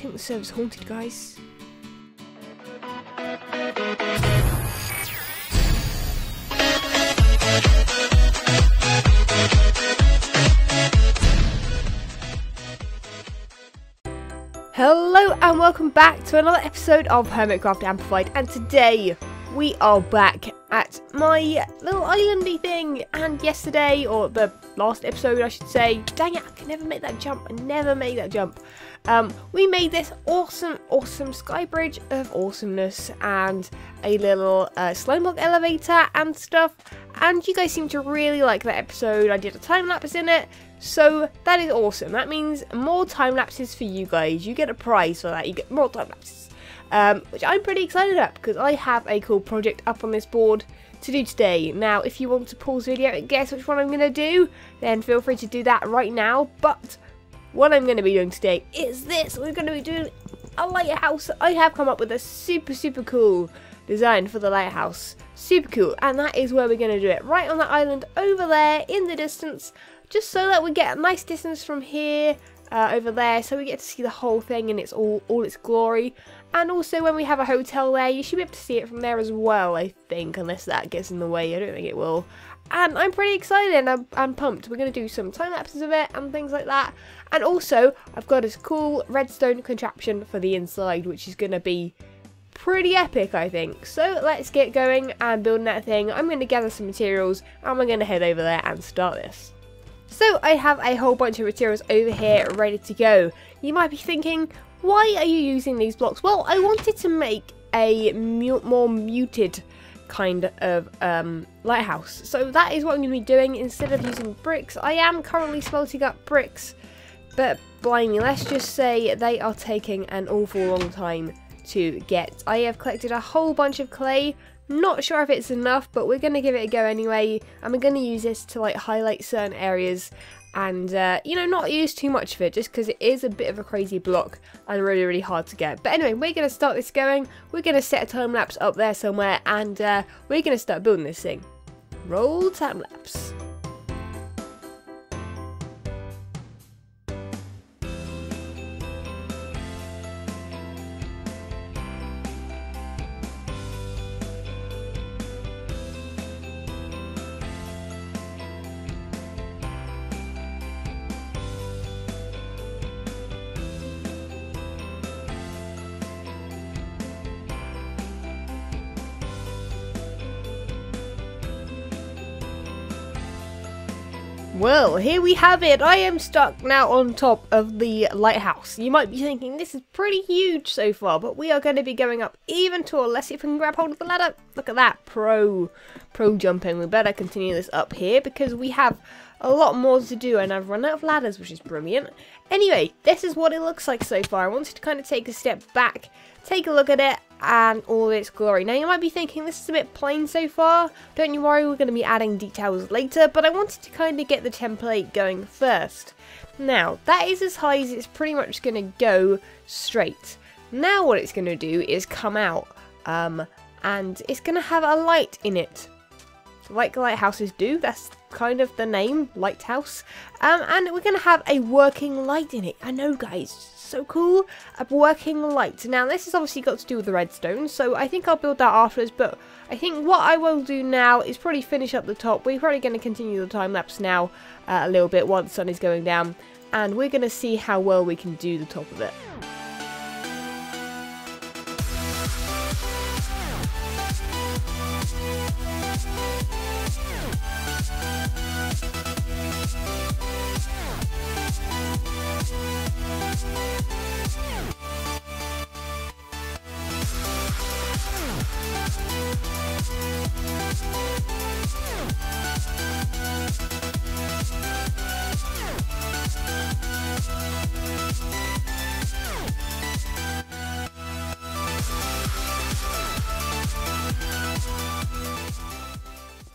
think the server's haunted, guys. Hello and welcome back to another episode of Hermitcraft Amplified, and today we are back at my little islandy thing. And yesterday, or the last episode I should say, dang it, I can never make that jump, we made this awesome sky bridge of awesomeness and a little slime block elevator and stuff, and you guys seem to really like that episode. I did a time lapse in it, so that is awesome. That means more time lapses for you guys. You get a prize for that. You get more time lapses, which I'm pretty excited about because I have a cool project up on this board to do today. Now, if you want to pause the video and guess which one I'm going to do, then feel free to do that right now. But what I'm going to be doing today is this. We're going to be doing a lighthouse. I have come up with a super cool design for the lighthouse. Super cool. And that is where we're going to do it. Right on that island over there in the distance. Just so that we get a nice distance from here over there. So we get to see the whole thing in its all its glory. And also when we have a hotel there, you should be able to see it from there as well, I think. Unless that gets in the way. I don't think it will. And I'm pretty excited and I'm pumped. We're going to do some time lapses of it and things like that. And also, I've got this cool redstone contraption for the inside, which is going to be pretty epic, I think. So let's get going and building that thing. I'm going to gather some materials and we're going to head over there and start this. So I have a whole bunch of materials over here ready to go. You might be thinking, why are you using these blocks? Well, I wanted to make a more muted kind of lighthouse. So that is what I'm going to be doing instead of using bricks. I am currently smelting up bricks, but blimey, let's just say they are taking an awful long time to get. I have collected a whole bunch of clay. Not sure if it's enough, but we're going to give it a go anyway. And we're going to use this to like highlight certain areas and you know, not use too much of it just because it is a bit of a crazy block and really hard to get. But anyway, we're going to start this going. We're going to set a time lapse up there somewhere and we're going to start building this thing. Roll time lapse. Well, here we have it. I am stuck now on top of the lighthouse. You might be thinking this is pretty huge so far, but we are going to be going up even taller. Let's see if we can grab hold of the ladder. Look at that, pro jumping. We better continue this up here because we have a lot more to do and I've run out of ladders, which is brilliant. Anyway, this is what it looks like so far. I wanted to kind of take a step back, take a look at it and all of its glory. Now you might be thinking this is a bit plain so far. Don't you worry, we're going to be adding details later, but I wanted to kind of get the template going first. Now that is as high as it's pretty much going to go straight. Now what it's going to do is come out and it's going to have a light in it. Like lighthouses do, that's kind of the name, Lighthouse. And we're going to have a working light in it. I know, guys, so cool, a working light. Now this has obviously got to do with the redstone, so I think I'll build that afterwards, but I think what I will do now is probably finish up the top. We're probably going to continue the time lapse now a little bit while the sun is going down, and we're going to see how well we can do the top of it.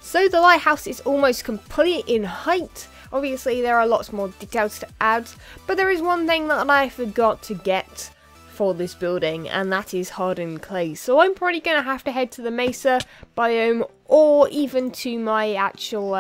So the lighthouse is almost complete in height. Obviously there are lots more details to add, but there is one thing that I forgot to get for this building, and that is hardened clay. So I'm probably going to have to head to the mesa biome, or even to my actual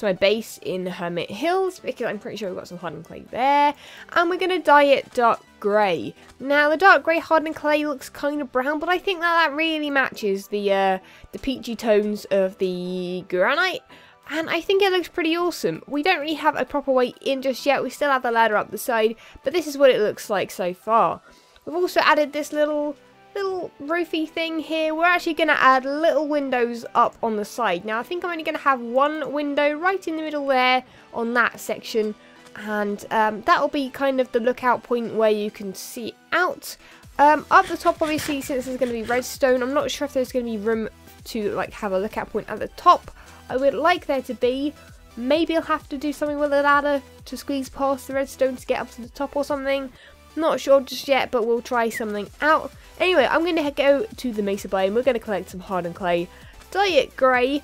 to my base in Hermit Hills, because I'm pretty sure we've got some hardened clay there. And we're going to dye it dark grey. Now, the dark grey hardened clay looks kind of brown, but I think that really matches the peachy tones of the granite. And I think it looks pretty awesome. We don't really have a proper way in just yet. We still have the ladder up the side, but this is what it looks like so far. We've also added this little roofy thing here. We're actually going to add little windows up on the side. Now, I think I'm only going to have one window right in the middle there on that section. And that'll be kind of the lookout point where you can see out. Up the top, obviously, since there's going to be redstone, I'm not sure if there's going to be room to like have a lookout point at the top. I would like there to be. Maybe I'll have to do something with a ladder to squeeze past the redstone to get up to the top or something. Not sure just yet, but we'll try something out. Anyway, I'm going to go to the mesa biome. We're going to collect some hardened clay, dye it grey,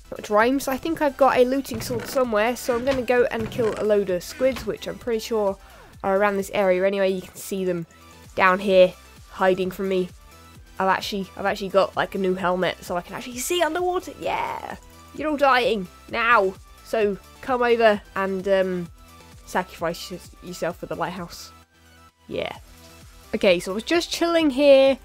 which rhymes. I think I've got a looting sword somewhere, so I'm going to go and kill a load of squids, which I'm pretty sure are around this area. Anyway, you can see them down here hiding from me. I've actually got like a new helmet, so I can actually see underwater. Yeah, you're all dying now, so come over and sacrifice yourself for the lighthouse. Yeah. Okay, so I was just chilling here,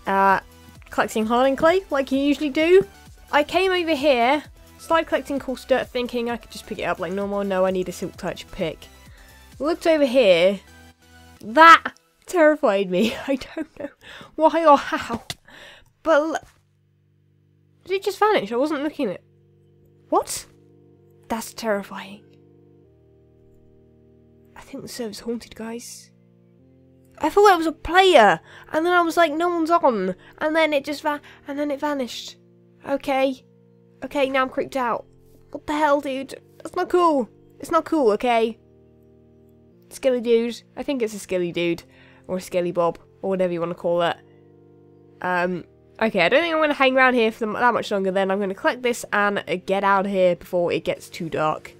collecting hardened clay like you usually do. I came over here, started collecting coarse dirt, thinking I could just pick it up like normal. No, I need a silk touch pick. Looked over here. That terrified me. I don't know why or how, but did it just vanish? I wasn't looking at it. What? That's terrifying. I think the server's haunted, guys. I thought it was a player, and then I was like, no one's on, and then it just vanished. Okay, now I'm creeped out. What the hell, dude? That's not cool. It's not cool, okay? Skelly dude. I think it's a skelly dude. Or a skelly bob. Or whatever you want to call it. Okay, I don't think I'm going to hang around here for that much longer then. I'm going to collect this and get out of here before it gets too dark.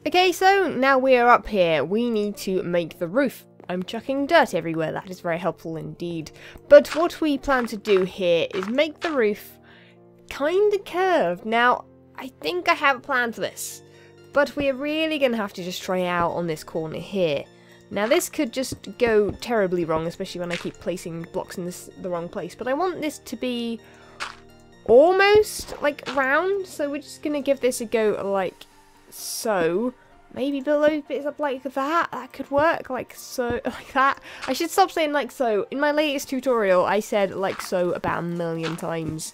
Okay, so now we are up here. We need to make the roof. I'm chucking dirt everywhere. That is very helpful indeed. But what we plan to do here is make the roof kind of curved. Now, I think I have a plan for this. But we're really going to have to just try out on this corner here. Now this could just go terribly wrong, especially when I keep placing blocks in the wrong place. But I want this to be almost like round. So we're just going to give this a go like so. Maybe build those bits up like that. That could work like so, like that. I should stop saying like so. In my latest tutorial, I said like so about 1,000,000 times.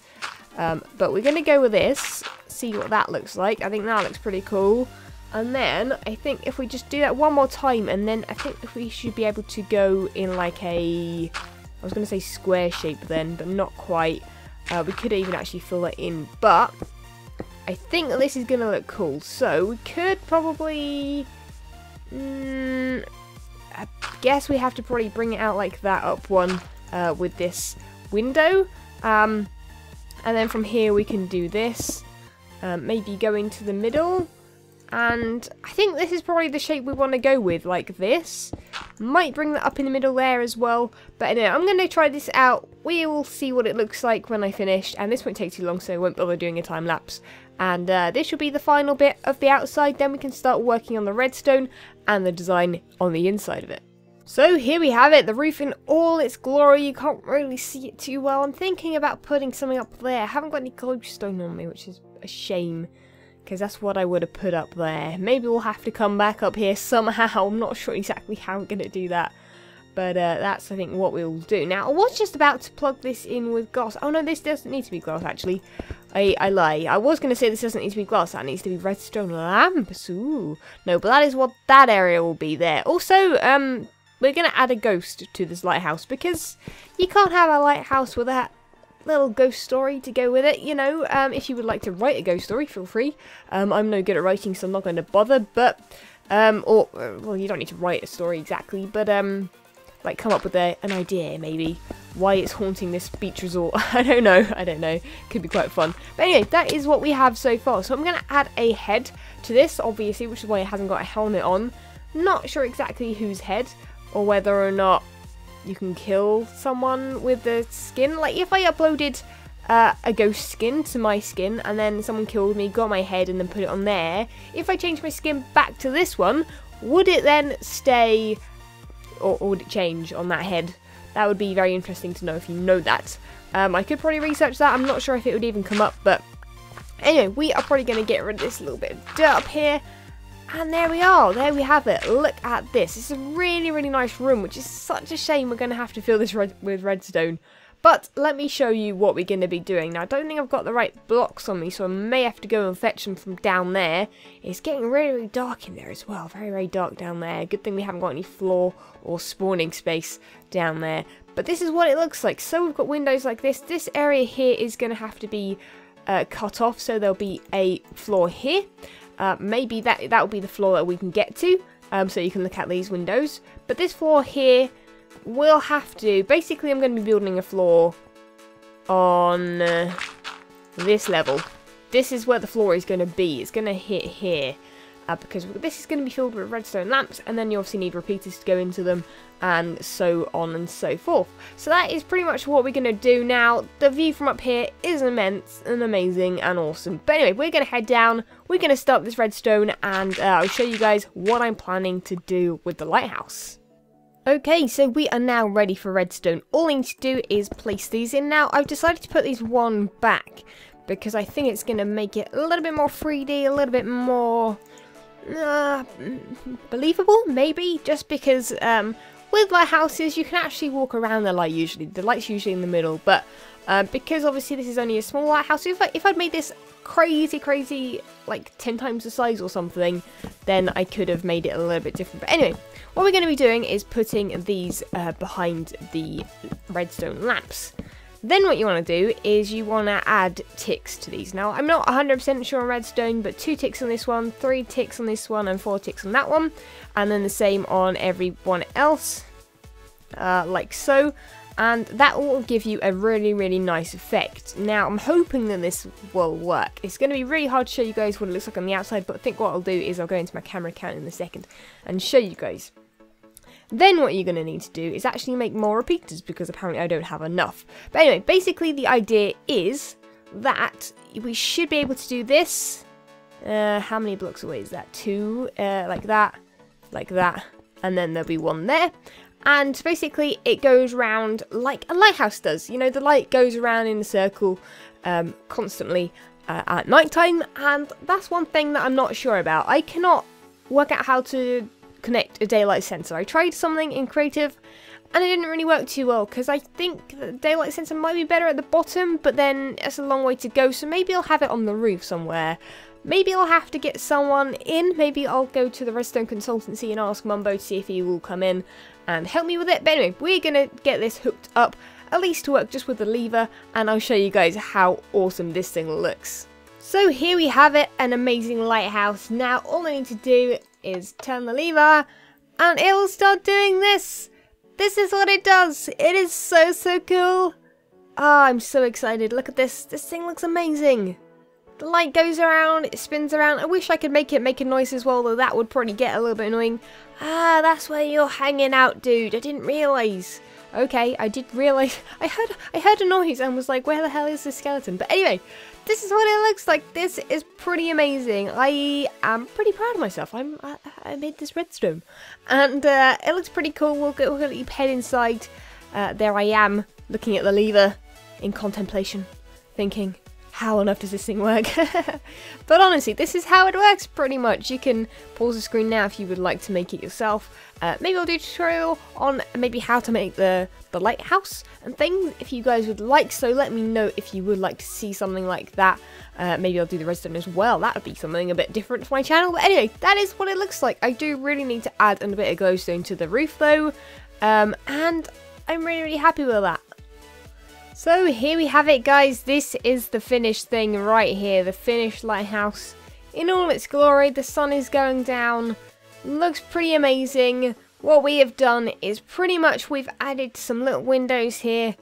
But we're going to go with this. See what that looks like. I think that looks pretty cool. And then, I think if we just do that one more time, and then I think we should be able to go in like a, I was going to say square shape then, but not quite. We could even actually fill that in, but I think that this is going to look cool. So, we could probably, I guess we have to probably bring it out like that up one with this window. And then from here we can do this, maybe go into the middle. And I think this is probably the shape we want to go with, like this. Might bring that up in the middle there as well. But anyway, I'm going to try this out. We will see what it looks like when I finish. And this won't take too long, so I won't bother doing a time lapse. And this will be the final bit of the outside. Then we can start working on the redstone and the design on the inside of it. So here we have it, the roof in all its glory. You can't really see it too well. I'm thinking about putting something up there. I haven't got any glowstone on me, which is a shame. Because that's what I would have put up there. Maybe we'll have to come back up here somehow. I'm not sure exactly how we're going to do that. But that's, I think, what we'll do. Now, I was just about to plug this in with glass. Oh, no, this doesn't need to be glass, actually. I lie. I was going to say this doesn't need to be glass. That needs to be redstone lamps. Ooh. No, but that is what that area will be there. Also, we're going to add a ghost to this lighthouse. Because you can't have a lighthouse without little ghost story to go with it, you know. If you would like to write a ghost story, feel free. I'm no good at writing, so I'm not going to bother, but well, you don't need to write a story exactly, but like come up with an idea maybe why it's haunting this beach resort. I don't know, could be quite fun. But anyway, that is what we have so far. So I'm going to add a head to this, obviously, which is why it hasn't got a helmet on. Not sure exactly whose head, or whether or not you can kill someone with the skin. Like, if I uploaded a ghost skin to my skin, and then someone killed me, got my head, and then put it on there, if I change my skin back to this one, would it then stay, or would it change on that head? That would be very interesting to know if you know that. I could probably research that. I'm not sure if it would even come up, but anyway, we are probably going to get rid of this little bit of dirt up here. And there we are. There we have it. Look at this. It's a really, really nice room, which is such a shame we're going to have to fill this with redstone. But let me show you what we're going to be doing. Now, I don't think I've got the right blocks on me, so I may have to go and fetch them from down there. It's getting really, really dark in there as well. Very, very dark down there. Good thing we haven't got any floor or spawning space down there. But this is what it looks like. So we've got windows like this. This area here is going to have to be cut off, so there'll be a floor here. Maybe that will be the floor that we can get to, so you can look at these windows. But this floor here will have to, basically I'm going to be building a floor on this level. This is where the floor is going to be. It's going to hit here. Because this is going to be filled with redstone lamps, and then you obviously need repeaters to go into them, and so on and so forth. So that is pretty much what we're going to do now. The view from up here is immense and amazing and awesome. But anyway, we're going to head down, we're going to start this redstone, and I'll show you guys what I'm planning to do with the lighthouse. Okay, so we are now ready for redstone. All I need to do is place these in. Now, I've decided to put these one back, because I think it's going to make it a little bit more 3D, a little bit more believable, maybe, just because with lighthouses you can actually walk around the light usually. The light's usually in the middle, but because obviously this is only a small lighthouse, if I'd made this crazy, like 10 times the size or something, then I could have made it a little bit different. But anyway, what we're going to be doing is putting these behind the redstone lamps. Then what you want to do is you want to add ticks to these. Now, I'm not 100% sure on redstone, but 2 ticks on this one, 3 ticks on this one, and 4 ticks on that one. And then the same on everyone else, like so. And that will give you a really, really nice effect. Now, I'm hoping that this will work. It's going to be really hard to show you guys what it looks like on the outside, but I think what I'll do is I'll go into my camera account in a second and show you guys. Then what you're going to need to do is actually make more repeaters, because apparently I don't have enough. But anyway, basically the idea is that we should be able to do this. How many blocks away is that? 2, like that, and then there'll be 1 there. And basically it goes around like a lighthouse does. You know, the light goes around in a circle constantly at night time, and that's one thing that I'm not sure about. I cannot work out how to connect a daylight sensor. I tried something in creative and it didn't really work too well, because I think the daylight sensor might be better at the bottom, but then it's a long way to go, so maybe I'll have it on the roof somewhere. Maybe I'll have to get someone in. Maybe I'll go to the Redstone consultancy and ask Mumbo to see if he will come in and help me with it. But anyway, we're gonna get this hooked up, at least to work just with the lever, and I'll show you guys how awesome this thing looks. So here we have it, an amazing lighthouse. Now all I need to do is turn the lever and it will start doing this. This is what it does. It is so cool. Oh, I'm so excited. Look at this. This thing looks amazing. The light goes around, it spins around. I wish I could make it make a noise as well, though that would probably get a little bit annoying. Ah, that's where you're hanging out, dude. I didn't realise. Okay, I did realise. I heard a noise and was like, where the hell is this skeleton? But anyway, this is what it looks like. This is pretty amazing. I am pretty proud of myself. I made this redstone, and it looks pretty cool. We'll head inside. There I am, looking at the lever in contemplation, thinking, how on earth does this thing work? But honestly, this is how it works pretty much. You can pause the screen now if you would like to make it yourself. Maybe I'll do a tutorial on maybe how to make the lighthouse and things if you guys would like, so let me know if you would like to see something like that. Maybe I'll do the redstone as well. That would be something a bit different for my channel. But anyway, that is what it looks like. I do really need to add a bit of glowstone to the roof though, and I'm really happy with that. So here we have it, guys. This is the finished thing right here, the finished lighthouse in all its glory. The sun is going down, looks pretty amazing. What we have done is pretty much we've added some little windows here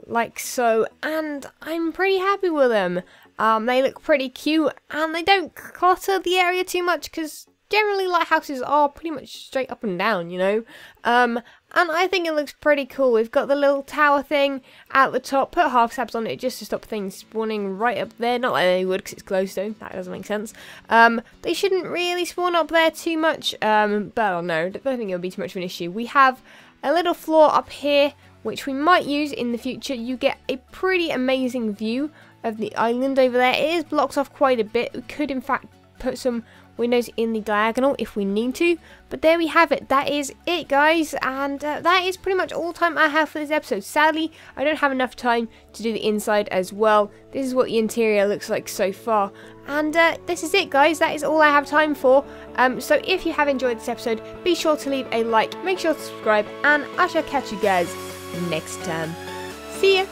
like so, and I'm pretty happy with them. They look pretty cute and they don't clutter the area too much, because generally lighthouses are pretty much straight up and down, you know. And I think it looks pretty cool. We've got the little tower thing at the top, put half slabs on it just to stop things spawning right up there. Not like they would because it's glowstone, that doesn't make sense. They shouldn't really spawn up there too much, but I don't know, I don't think it'll be too much of an issue. We have a little floor up here, which we might use in the future. You get a pretty amazing view of the island over there. It is blocked off quite a bit. We could in fact put some windows in the diagonal if we need to, but there we have it. That is it, guys, and that is pretty much all the time I have for this episode. Sadly, I don't have enough time to do the inside as well. This is what the interior looks like so far, and this is it, guys. That is all I have time for. So if you have enjoyed this episode, be sure to leave a like, make sure to subscribe, and I shall catch you guys next time. See ya.